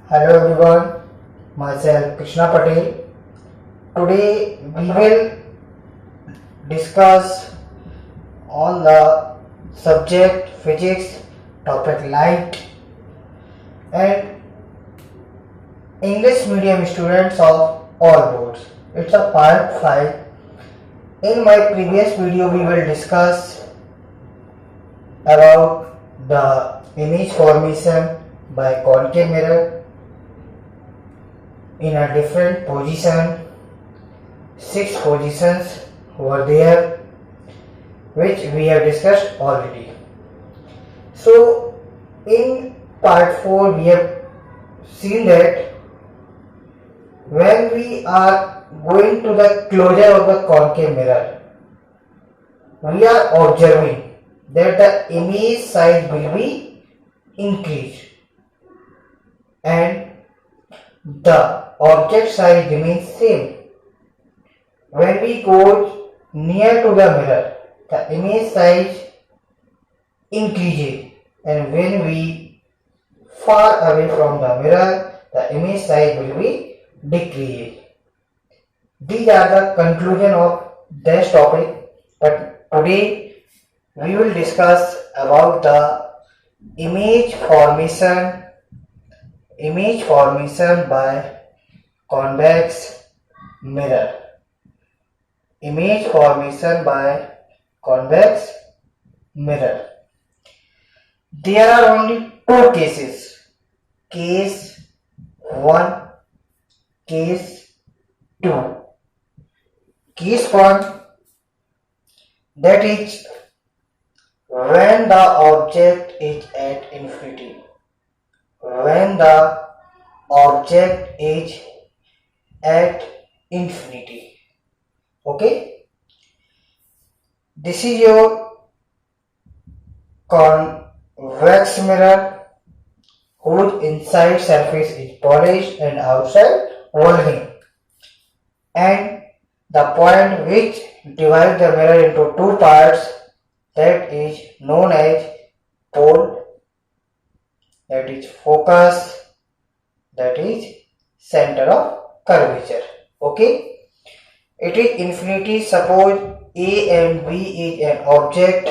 Hello everyone, myself Krishna Patel. Today we will discuss on the subject physics, topic light, and English medium students of all boards. It's a part 5. In my previous video we will discuss about the image formation by concave mirror in a different position. 6 positions were there which we have discussed already. So in part 4 we have seen that when we are going to the closure of the concave mirror, we are observing that the image size will be increased and the object size remains same. When we go near to the mirror, the image size increases, and when we far away from the mirror, the image size will be decreased. These are the conclusion of this topic, but today we will discuss about the image formation by convex mirror. Image formation by convex mirror. There are only 2 cases. Case 1, case 2. Case 1, that is when the object is at infinity. When the object is at infinity. Okay, this is your convex mirror whose inside surface is polished and outside volcanic, and the point which divides the mirror into 2 parts, that is known as pole, that is focus, that is center of curvature. Okay, it is infinity. Suppose A and B is an object.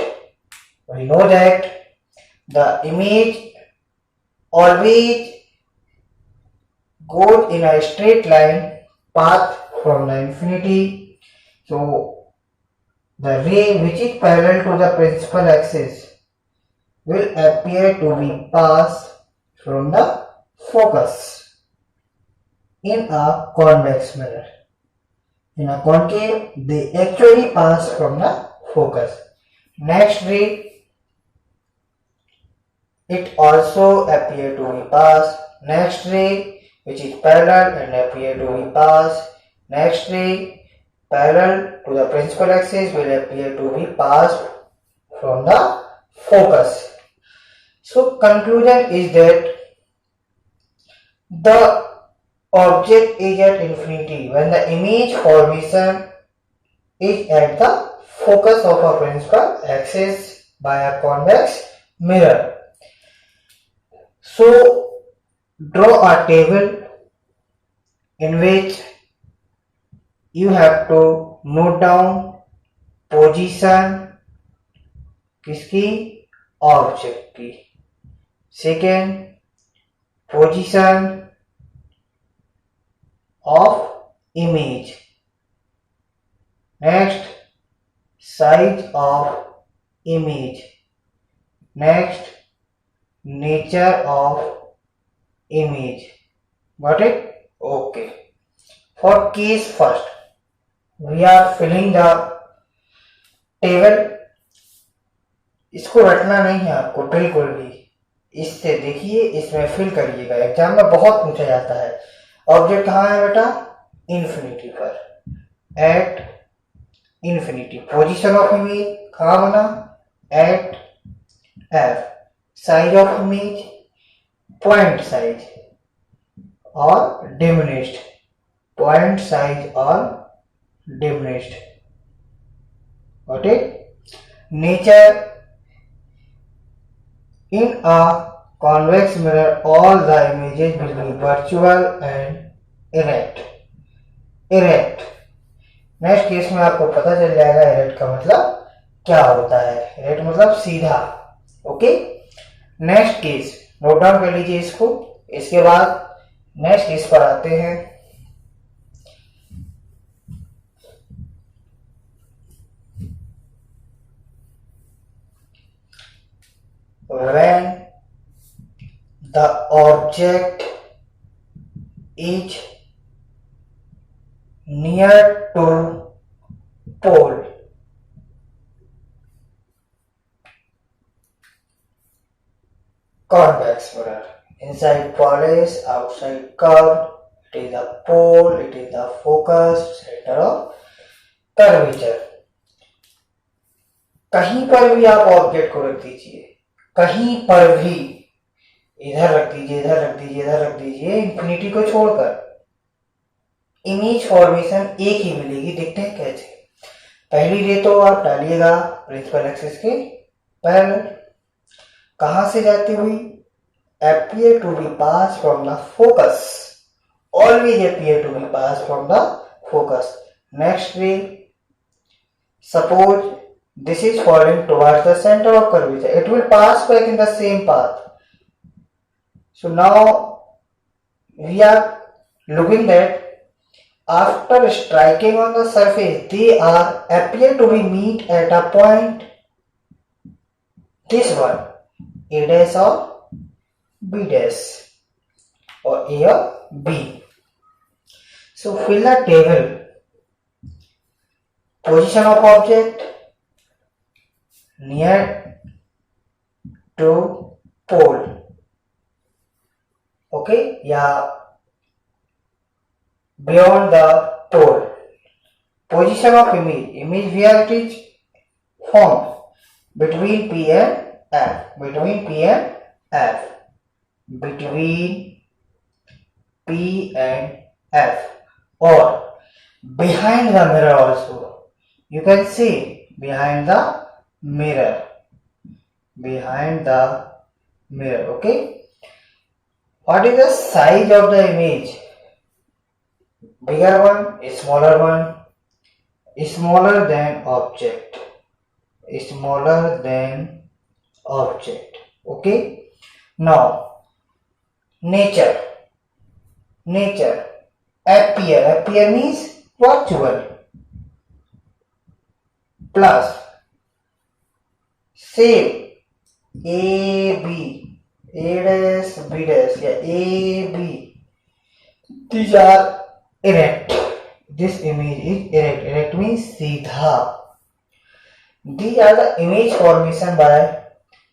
We know that the image always goes in a straight line path from the infinity. So the ray which is parallel to the principal axis will appear to be passed from the focus in a convex mirror. In a concave, they actually pass from the focus. Next ray, it also appear to be passed. Next ray, which is parallel and appear to be passed. Next ray, parallel to the principal axis, will appear to be passed from the focus. So conclusion is that the object is at infinity when the image formation is at the focus of a principal axis by a convex mirror. So draw a table in which you have to note down position किसकी, object की, second position of image, next size of image, next nature of image. Got it? Okay. For case first, we are filling the table. इसको रटना नहीं है आपको बिल्कुल भी, इससे देखिए, इसमें फिल करिएगा. एग्जाम में बहुत पूछा जाता है. ऑब्जेक्ट कहाँ है बेटा? इन्फिनिटी पर, at infinity. Position of image कहाँ बना? At F. Size of image, point size और डिमिनिश्ड, पॉइंट साइज और diminished. Got it? Nature, in a convex mirror all the images will be virtual and erect. Next case में आपको पता चल जाएगा erect का मतलब क्या होता है। erect मतलब सीधा। Okay, next case note down कर लीजिए इसको। इसके बाद नेक्स्ट केस पर आते हैं। When the object is near to pole, convex mirror, inside polish, outside curved, it is the pole, it is the focus, center of curvature। कहीं पर भी आप ऑब्जेक्ट को रख दीजिए, कहीं पर भी, इधर रख दीजिए, इधर रख दीजिए, इधर रख दीजिए, इंफिनिटी को छोड़कर इमेज फॉर्मेशन एक ही मिलेगी। देखते हैं कैसे। पहली रे तो आप डालिएगा प्रिंसिपल एक्सिस के पैरेलल। कहां से जाती हुई? appear to be passed from the focus, always appear to be passed from the focus। next ray, suppose this is falling towards the center of curvature, it will pass back in the same path। so now we are looking that after striking on the surface they are appear to be meet at a point, this one, a dash or b dash, or a or b। so fill the table। position of object near to pole, okay, या beyond the pole। position of image where it is formed, between P and F, between P and F, between P and F, or behind the mirror also, you can see behind the mirror, behind the mirror। okay, what is the size of the image? bigger one, smaller one, smaller than object, smaller than object। okay, now nature appear means virtual, plus same a b, a dash b dash, या a b, these are erect। this image is erect means सीधा। these are the image formation by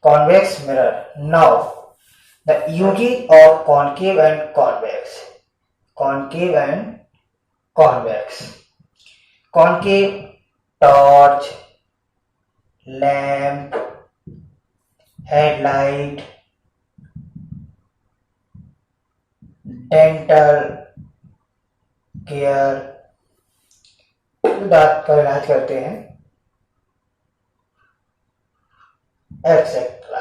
convex mirror। now the uses of concave and convex, concave and convex। concave, torch, lamp, headlight, dental care, दांत का इलाज करते हैं, etcetera.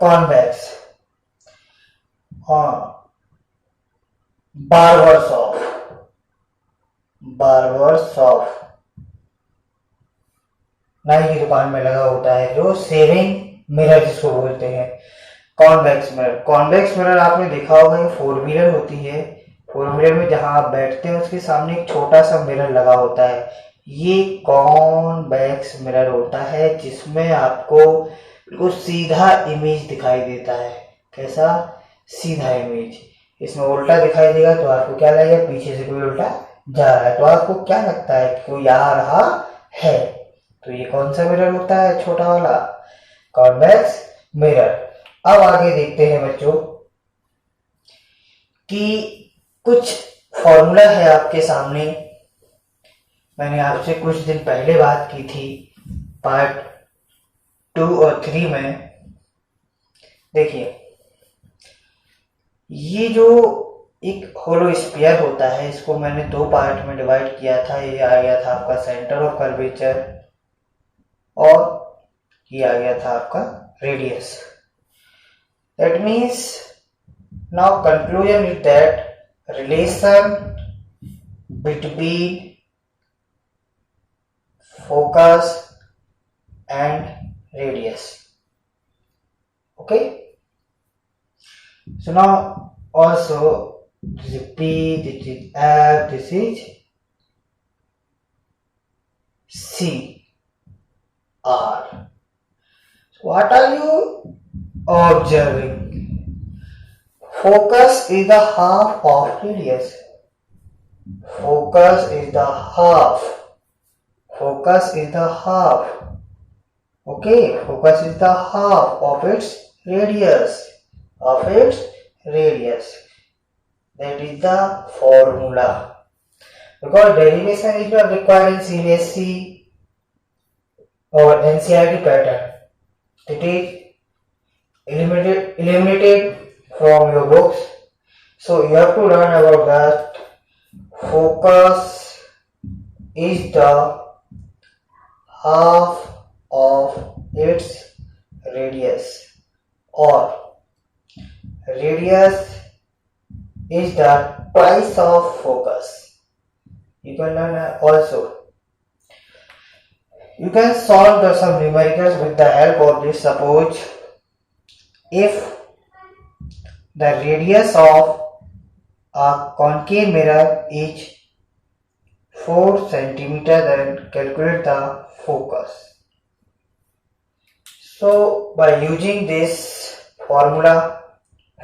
Convex, barber shop, नाई की दुकान में लगा होता है जो सेविंग मिरर जिसको बोलते हैं। कॉन्वेक्स मिरर आपने देखा होगा, ये 4 व्हीलर होती है। 4 व्हीलर में जहां आप बैठते हैं उसके सामने एक छोटा सा मिरर लगा होता है, ये कॉन्वेक्स मिरर होता है, जिसमें आपको बिल्कुल सीधा इमेज दिखाई देता है। कैसा? सीधा इमेज। इसमें उल्टा दिखाई देगा तो आपको क्या लगेगा? पीछे से कोई उल्टा जा रहा है, तो आपको क्या लगता है कि कोई आ रहा है। तो ये कौन सा मिरर होता है? छोटा वाला कॉन्वेक्स मिरर। अब आगे देखते हैं बच्चों कि कुछ फॉर्मूला है आपके सामने। मैंने आपसे कुछ दिन पहले बात की थी पार्ट 2 और 3 में। देखिए, ये जो एक होलो स्फीयर होता है, इसको मैंने 2 पार्ट में डिवाइड किया था। ये आ गया था आपका सेंटर ऑफ कर्वेचर और ये आ गया था आपका radius. That means now conclusion is that relation between focus and radius. Okay. So now also this is P, this is F, this is C, R. So what are you observing? Focus is the half of radius. Focus is the half. Focus is the half. Okay, focus is the half of its radius. Of its radius. That is the formula. Because derivation is not required in CBSE or NCERT pattern. It is eliminated from your books. So you have to learn about that. Focus is the half of its radius, or radius is the twice of focus. You can learn also. You can solve some numericals with the help of this. Suppose if the radius of a concave mirror is 4 cm, then calculate the focus. So by using this formula,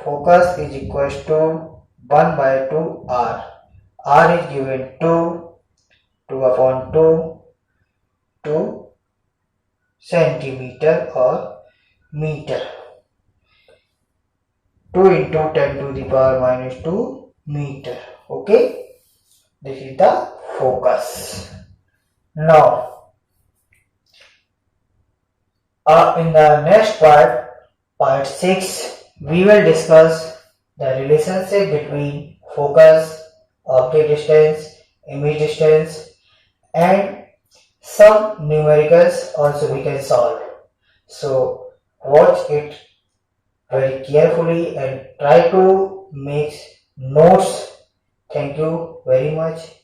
focus is equals to 1 by 2 r. R is given 2 upon 2 centimeter or meter. 2 into 10 to the power minus 2 meter. Okay, this is the focus. Now in the next part 6, we will discuss the relationship between focus, object distance, image distance, and some numericals also we can solve. So watch it very carefully and try to make notes. Thank you very much.